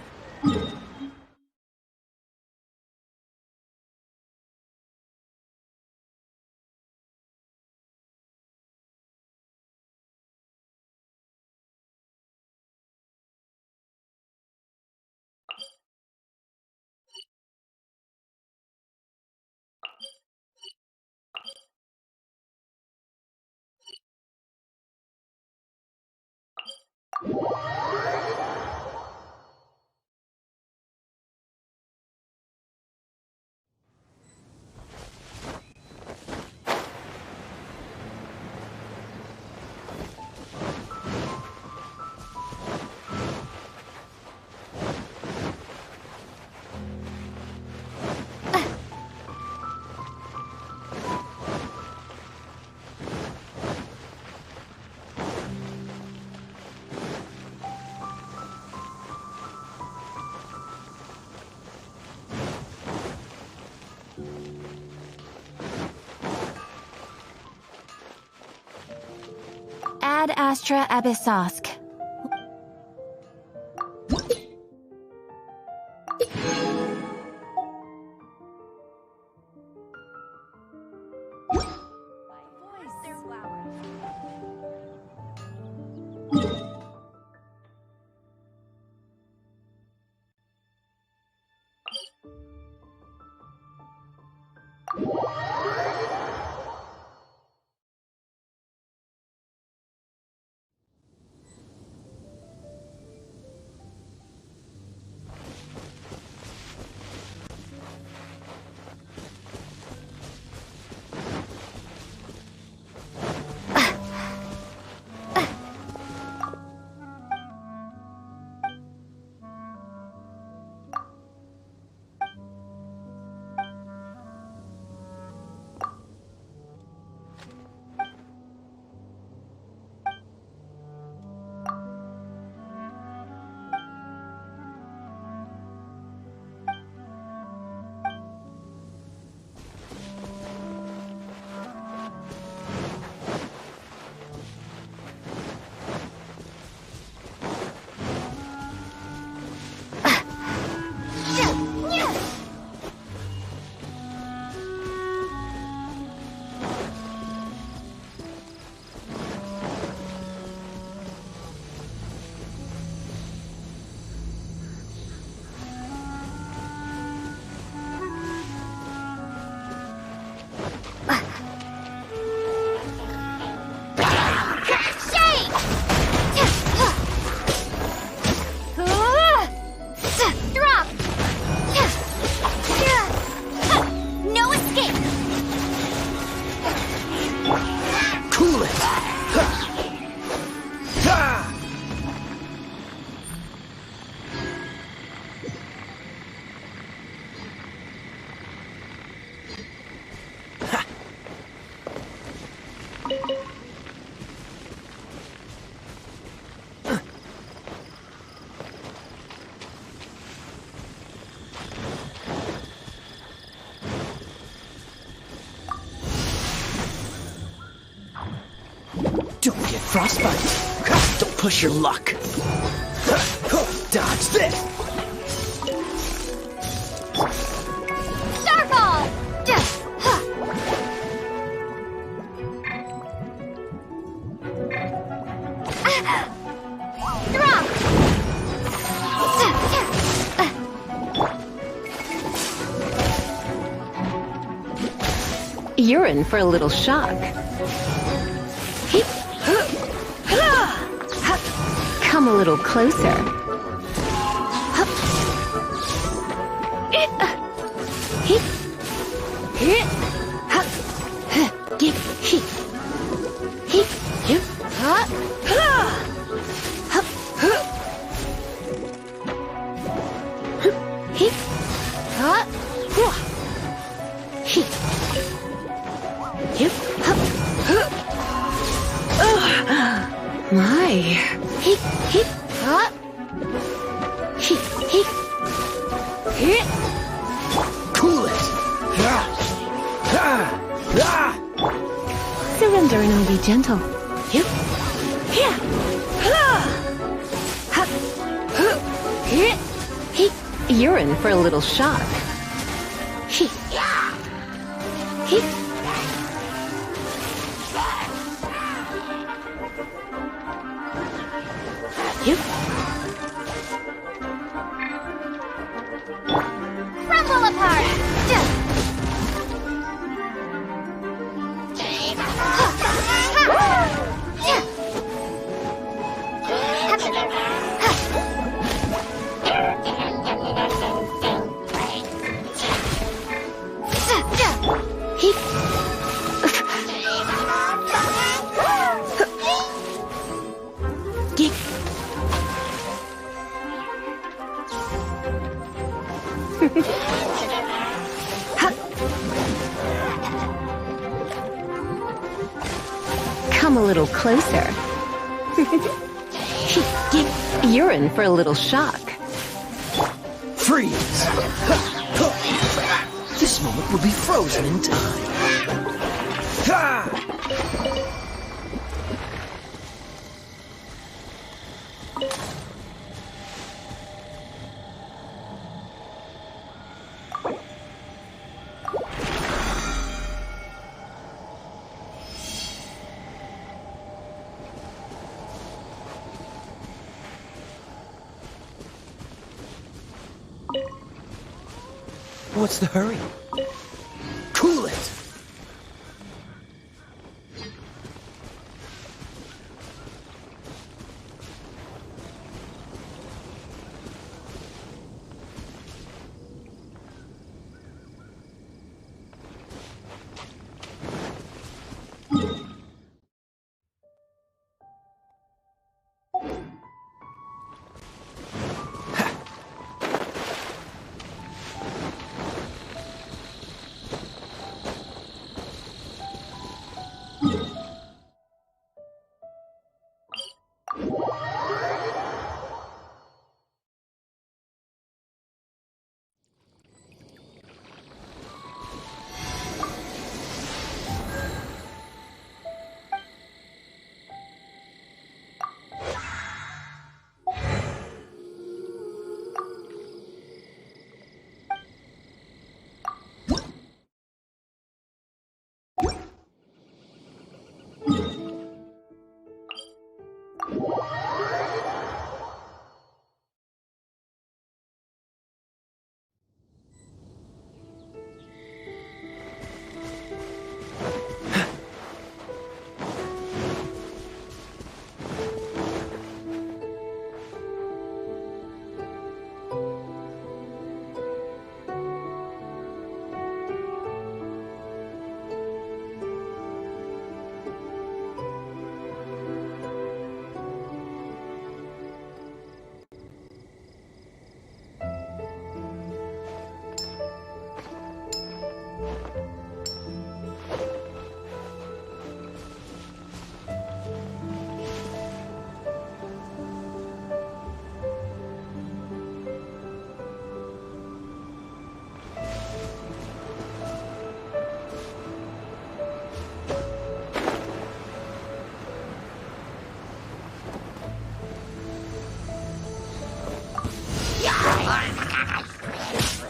Ad Astra Abyssosk. Don't get frostbite. Don't push your luck. Dodge this. Starfall! Drop! You're in for a little shock. Come a little closer. My. Hee, hee, huh? Hee, hee. Hee. Cool it! Surrender and I'll be gentle. Here. Here. Here. Hee. You're in for a little shock. Hee. Hee. Here. Crumble apart! Come a little closer. You're in for a little shock. Freeze! This moment will be frozen in time. What's the hurry? Cool it!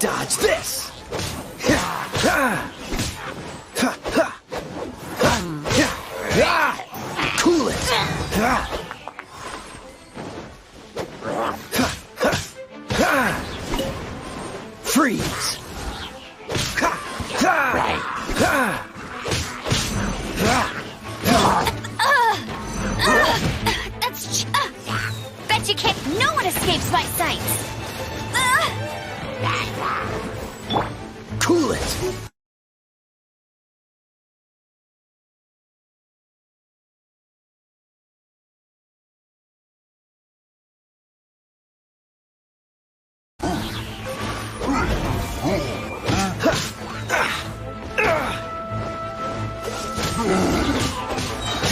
Dodge this! Cool it! Freeze! That's... bet you can't... No one escapes my sights! Cool it!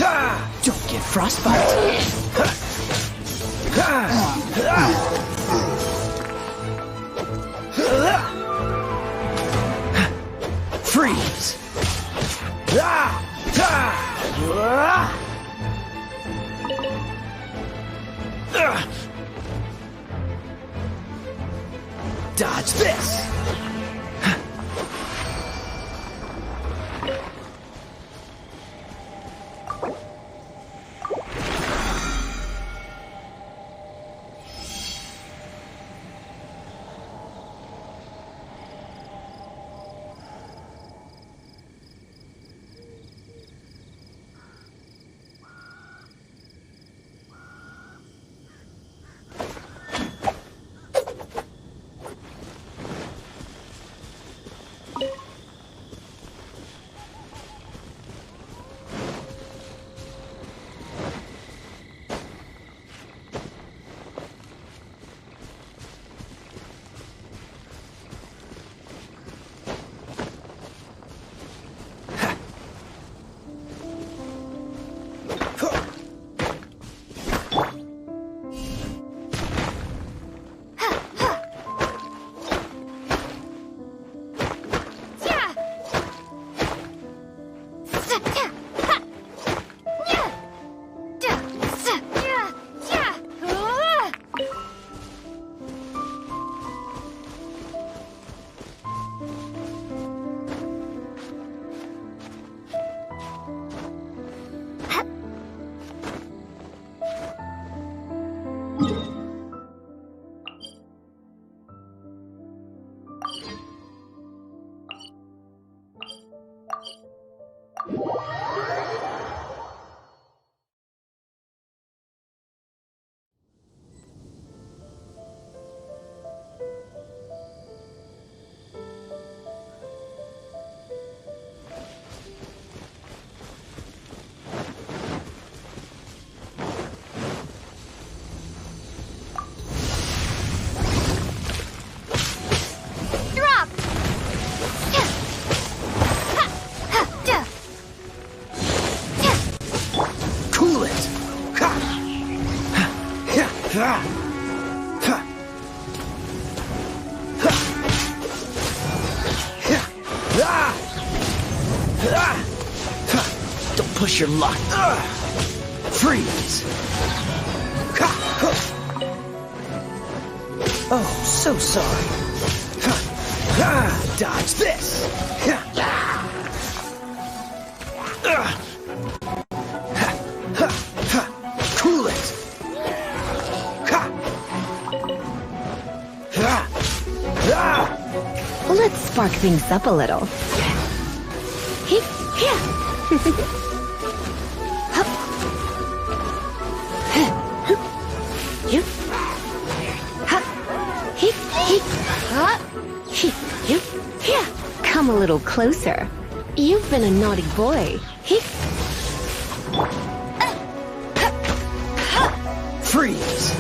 Ha! Don't get frostbite. Freeze. Dodge this. Don't push your luck. Freeze. Oh, so sorry. Dodge this. Cool it. Let's spark things up a little. Come a little closer. You've been a naughty boy. Freeze.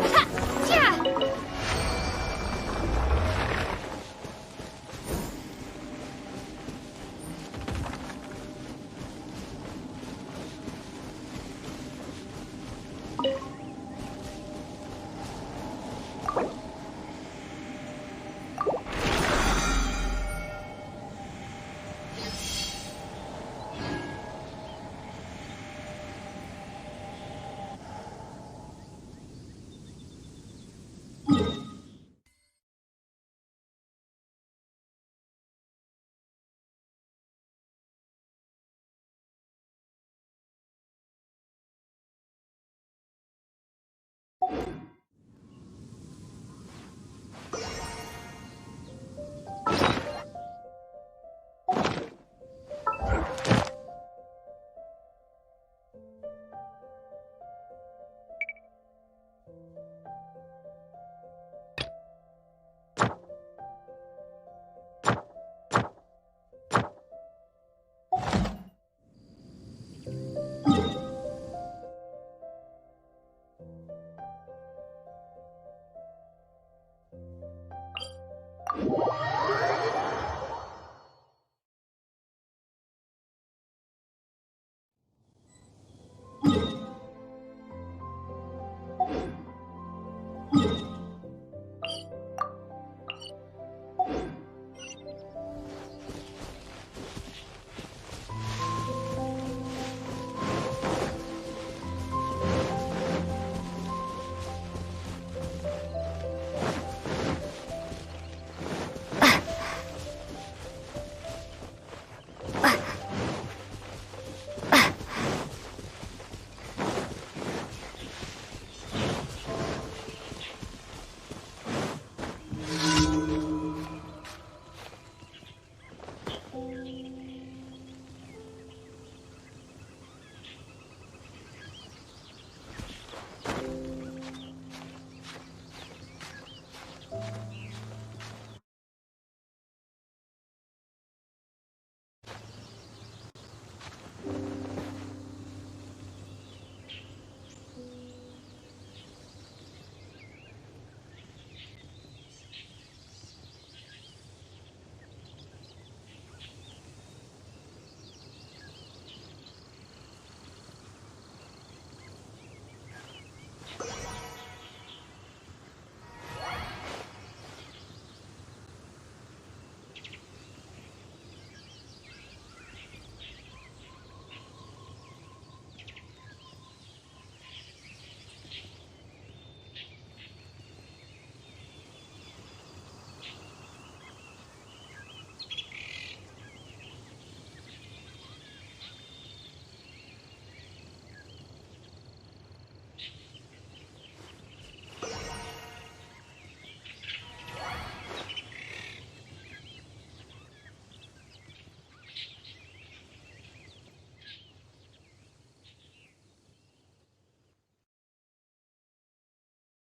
Ha!